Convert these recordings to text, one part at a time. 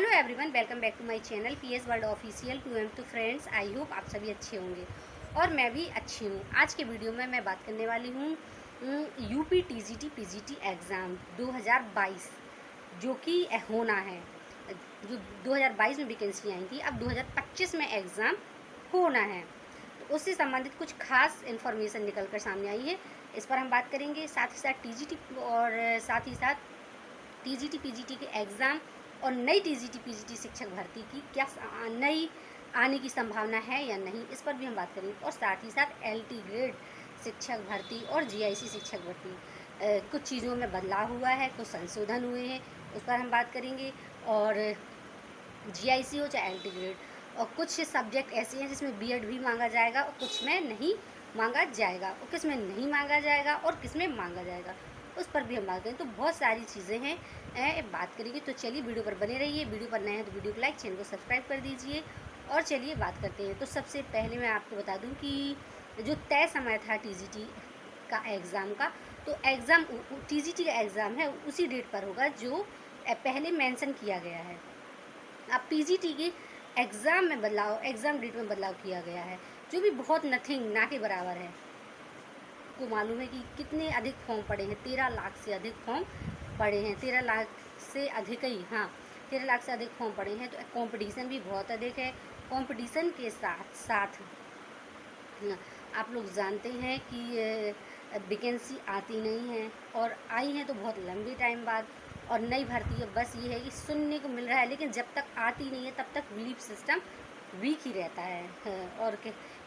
Hello everyone, welcome back to my channel PS world official 2M to friends. I hope आप सभी अच्छे होंगे और मैं भी अच्छी हूँ। आज के वीडियो में मैं बात करने वाली हूँ यूपी टीजीटी पीजीटी एग्ज़ाम 2022 जो कि होना है। जो 2022 में वैकेंसी आई थी, अब 2025 में एग्ज़ाम होना है। तो उससे संबंधित कुछ खास इन्फॉर्मेशन निकल कर सामने आई है, इस पर हम बात करेंगे। साथ ही साथ टीजीटी और साथ ही साथ टीजीटी पीजीटी के एग्ज़ाम और नई टीजीटी पीजीटी शिक्षक भर्ती की क्या नई आने की संभावना है या नहीं, इस पर भी हम बात करेंगे। और साथ ही साथ एलटी ग्रेड शिक्षक भर्ती और जीआईसी शिक्षक भर्ती कुछ चीज़ों में बदलाव हुआ है, कुछ संशोधन हुए हैं, उस पर हम बात करेंगे। और जीआईसी हो चाहे एलटी ग्रेड, और कुछ सब्जेक्ट ऐसे हैं जिसमें बीएड भी मांगा जाएगा और कुछ में नहीं मांगा जाएगा, और किस में नहीं मांगा जाएगा और किस में मांगा जाएगा, उस पर भी हम बात करें। तो बहुत सारी चीज़ें हैं, बात करेंगे। तो चलिए वीडियो पर बने रहिए। वीडियो पर नए हैं तो वीडियो को लाइक, चैनल को सब्सक्राइब कर दीजिए। और चलिए बात करते हैं। तो सबसे पहले मैं आपको बता दूं कि जो तय समय था टीजीटी का एग्ज़ाम का, तो एग्ज़ाम टीजीटी का एग्ज़ाम है उसी डेट पर होगा जो पहले मेंशन किया गया है। अब पीजीटी के एग्ज़ाम में बदलाव, एग्ज़ाम डेट में बदलाव किया गया है, जो भी बहुत नथिंग, ना के बराबर है। को मालूम है कि कितने अधिक फॉर्म पड़े हैं, 13 लाख से अधिक फॉर्म पड़े हैं, 13 लाख से अधिक ही, हाँ 13 लाख से अधिक फॉर्म पड़े हैं। तो कंपटीशन भी बहुत अधिक है। कंपटीशन के साथ साथ आप लोग जानते हैं कि वैकेंसी आती नहीं है, और आई हैं तो बहुत लंबे टाइम बाद, और नई भर्ती है। बस ये है कि सुनने को मिल रहा है, लेकिन जब तक आती नहीं है तब तक बिलीफ सिस्टम वीक ही रहता है। और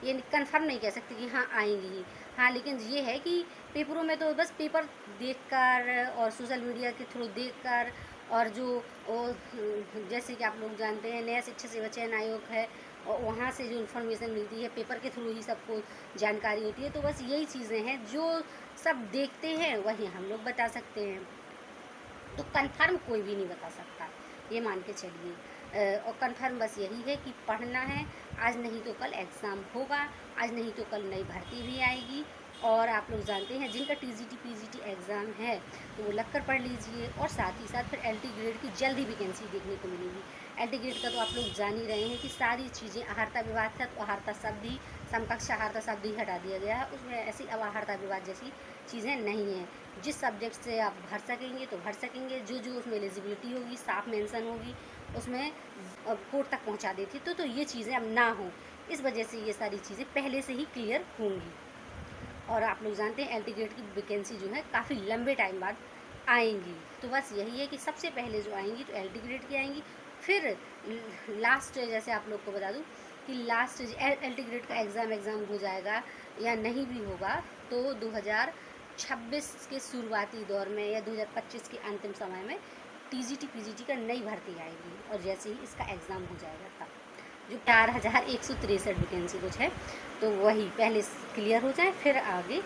ये कंफर्म नहीं कह सकते कि हाँ आएंगी ही, हाँ। लेकिन ये है कि पेपरों में तो बस पेपर देखकर और सोशल मीडिया के थ्रू देखकर, और जो जैसे कि आप लोग जानते हैं नया शिक्षा सेवा चयन आयोग है, और वहाँ से जो इन्फॉर्मेशन मिलती है पेपर के थ्रू ही सबको जानकारी होती है। तो बस यही चीज़ें हैं, जो सब देखते हैं वही हम लोग बता सकते हैं। तो कंफर्म कोई भी नहीं बता सकता, ये मान के चलिए। और कंफर्म बस यही है कि पढ़ना है, आज नहीं तो कल एग्ज़ाम होगा, आज नहीं तो कल नई भर्ती भी आएगी। और आप लोग जानते हैं जिनका टीजीटी पीजीटी एग्ज़ाम है तो वो लगकर पढ़ लीजिए। और साथ ही साथ फिर एलटी ग्रेड की जल्दी वैकेंसी देखने को मिलेगी। एलटी ग्रेड का तो आप लोग जान ही रहे हैं कि सारी चीज़ें, आहारता विवाद था तो आहारता शब्द ही, समकक्ष आहारता शब्द ही हटा दिया गया है, उसमें ऐसी अब आहारता विवाद जैसी चीज़ें नहीं हैं। जिस सब्जेक्ट से आप भर सकेंगे तो भर सकेंगे, जो उसमें एलिजिबिलिटी होगी साफ मेंशन होगी, उसमें कोर्ट तक पहुंचा देती। तो ये चीज़ें अब ना हो, इस वजह से ये सारी चीज़ें पहले से ही क्लियर होंगी। और आप लोग जानते हैं एलटी ग्रेड की वैकेंसी जो है काफ़ी लंबे टाइम बाद आएंगी। तो बस यही है कि सबसे पहले जो आएंगी तो एलटी ग्रेड की आएंगी, फिर लास्ट, जैसे आप लोग को बता दूं कि लास्ट एलटी ग्रेड का एग्ज़ाम हो जाएगा या नहीं भी होगा तो 2026 के शुरुआती दौर में या 2025 के अंतिम समय में टीजीटी पीजीटी का नई भर्ती आएगी। और जैसे ही इसका एग्ज़ाम हो जाएगा तब जो 4163 वैकेंसी कुछ है, तो वही पहले क्लियर हो जाए, फिर आगे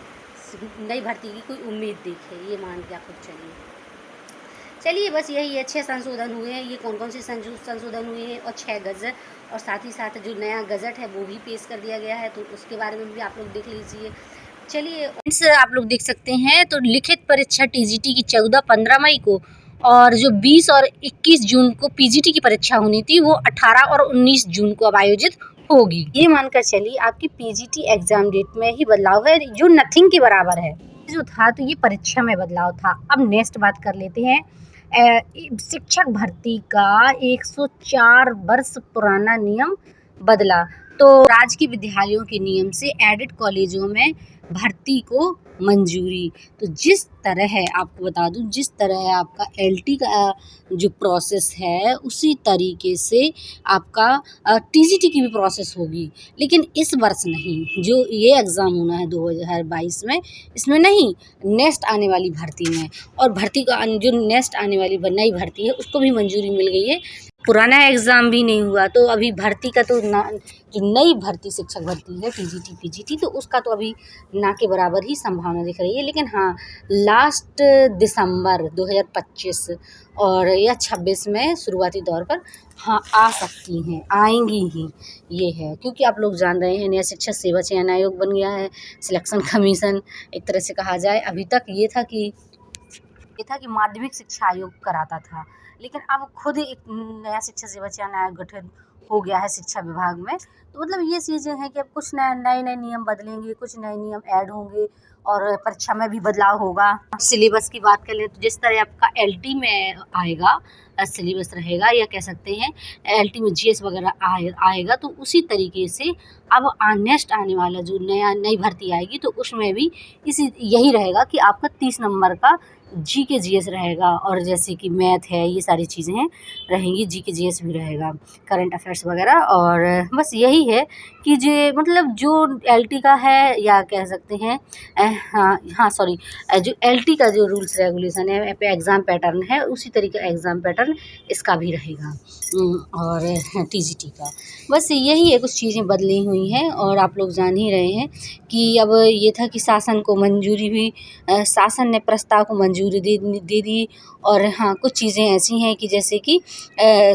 नई भर्ती की कोई उम्मीद देखे, ये मान के आप लोग चलिए। बस यही है, 6 संशोधन हुए हैं। ये कौन कौन से संशोधन हुए हैं, और 6 गज़ट, और साथ ही साथ जो नया गज़ट है वो भी पेश कर दिया गया है, तो उसके बारे में भी आप लोग देख लीजिए। चलिए आप लोग देख सकते हैं, तो लिखित परीक्षा टीजीटी की 14-15 मई को, और जो 20 और 21 जून को पीजीटी की परीक्षा होनी थी वो 18 और 19 जून को अब आयोजित होगी। ये मानकर चलिए आपकी पीजीटी एग्जाम डेट में ही बदलाव है, जो नथिंग के बराबर है। जो था तो ये परीक्षा में बदलाव था। अब नेक्स्ट बात कर लेते हैं, शिक्षक भर्ती का 104 वर्ष पुराना नियम बदला। तो राजकीय विद्यालयों के नियम से एडेड कॉलेजों में भर्ती को मंजूरी। तो जिस तरह है, आपको बता दूं, जिस तरह आपका एलटी का जो प्रोसेस है उसी तरीके से आपका टीजीटी की भी प्रोसेस होगी, लेकिन इस वर्ष नहीं। जो ये एग्ज़ाम होना है 2022 में, इसमें नहीं, नेक्स्ट आने वाली भर्ती में। और भर्ती का जो नेक्स्ट आने वाली नई भर्ती है उसको भी मंजूरी मिल गई है। पुराना एग्ज़ाम भी नहीं हुआ, तो अभी भर्ती का तो जो नई भर्ती शिक्षक भर्ती है टीजीटी पीजीटी, तो उसका तो अभी ना के बराबर ही संभावना दिख रही है। लेकिन हाँ, लास्ट दिसंबर 2025 और या 26 में शुरुआती दौर पर हाँ आ सकती हैं, आएंगी ही, ये है। क्योंकि आप लोग जान रहे हैं नया शिक्षा सेवा चयन आयोग बन गया है, सिलेक्शन कमीशन एक तरह से कहा जाए। अभी तक ये था कि माध्यमिक शिक्षा आयोग कराता था, लेकिन अब खुद एक नया शिक्षा सेवा चयन गठन हो गया है शिक्षा विभाग में। तो मतलब ये चीज़ें हैं कि अब कुछ नए नए नियम बदलेंगे, कुछ नए नियम ऐड होंगे और परीक्षा में भी बदलाव होगा। सिलेबस की बात करें तो जिस तरह आपका एलटी में आएगा सिलेबस रहेगा, या कह सकते हैं एलटी में जीएस वगैरह आएगा, तो उसी तरीके से अब नेक्स्ट आने वाला जो नई भर्ती आएगी तो उसमें भी यही रहेगा कि आपका 30 नंबर का जी के जीएस रहेगा, और जैसे कि मैथ है, ये सारी चीज़ें हैं रहेंगी, जी के जीएस भी रहेगा, करंट अफेयर्स वगैरह। और बस यही है कि मतलब जो एलटी का है, या कह सकते हैं जो एलटी का जो रूल्स रेगुलेशन है, एग्ज़ाम पैटर्न है, उसी तरीके का एग्ज़ाम पैटर्न इसका भी रहेगा। और टीजीटी का बस यही है, कुछ चीज़ें बदली हुई हैं। और आप लोग जान ही रहे हैं कि अब ये था कि शासन को मंजूरी हुई, शासन ने प्रस्ताव को मंजूरी दे दी। और हाँ, कुछ चीज़ें ऐसी हैं कि जैसे कि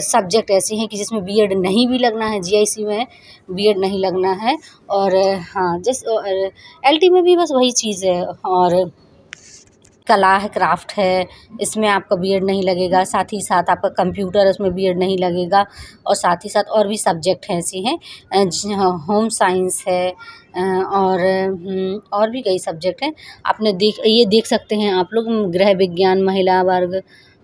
सब्जेक्ट ऐसे हैं कि जिसमें बीएड नहीं भी लगना है, जीआईसी में बीएड नहीं लगना है। और हाँ, एलटी में भी बस वही चीज़ है। और कला है, क्राफ्ट है, इसमें आपका बीएड नहीं लगेगा। साथ ही साथ आपका कंप्यूटर, उसमें बीएड नहीं लगेगा। और साथ ही साथ और भी सब्जेक्ट हैं ऐसे हैं, होम साइंस है, और भी कई सब्जेक्ट हैं। आपने ये देख सकते हैं आप लोग, गृह विज्ञान महिला वर्ग,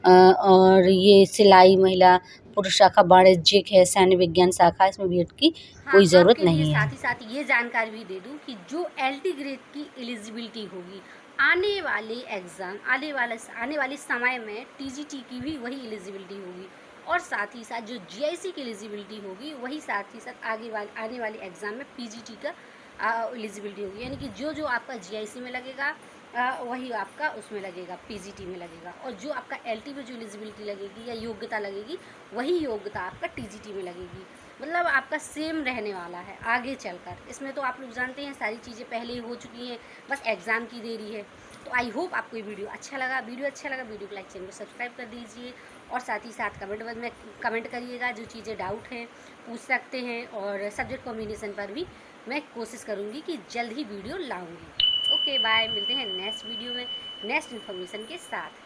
और ये सिलाई महिला पुरुष शाखा, वाणिज्यिक है, सैन्य विज्ञान शाखा, इसमें बीएड की कोई ज़रूरत नहीं है। साथ ही साथ ये जानकारी भी दे दूं कि जो एलटी ग्रेड की एलिजिबिलिटी होगी आने वाले एग्ज़ाम, आने वाले समय में टीजीटी की भी वही एलिजिबिलिटी होगी। और साथ ही साथ जो जीआईसी की एलिजिबिलिटी होगी वही साथ ही साथ आने वाले एग्ज़ाम में पीजीटी का एलिजिबिलिटी होगी। यानी कि जो आपका जीआईसी में लगेगा वही आपका उसमें लगेगा, पीजीटी में लगेगा। और जो आपका एलटी में जो एलिजिबिलिटी लगेगी या योग्यता लगेगी वही योग्यता आपका टीजीटी में लगेगी। मतलब आपका सेम रहने वाला है आगे चलकर। इसमें तो आप लोग जानते हैं सारी चीज़ें पहले ही हो चुकी हैं, बस एग्ज़ाम की देरी है। तो आई होप आपको ये वीडियो अच्छा लगा। वीडियो को लाइक, चैनल को सब्सक्राइब कर दीजिए। और साथ ही साथ कमेंट बॉक्स में कमेंट करिएगा, जो चीज़ें डाउट हैं पूछ सकते हैं। और सब्जेक्ट कॉम्बिनेशन पर भी मैं कोशिश करूँगी कि जल्द ही वीडियो लाऊँगी। ओके बाय, मिलते हैं नेक्स्ट वीडियो में नेक्स्ट इन्फॉर्मेशन के साथ।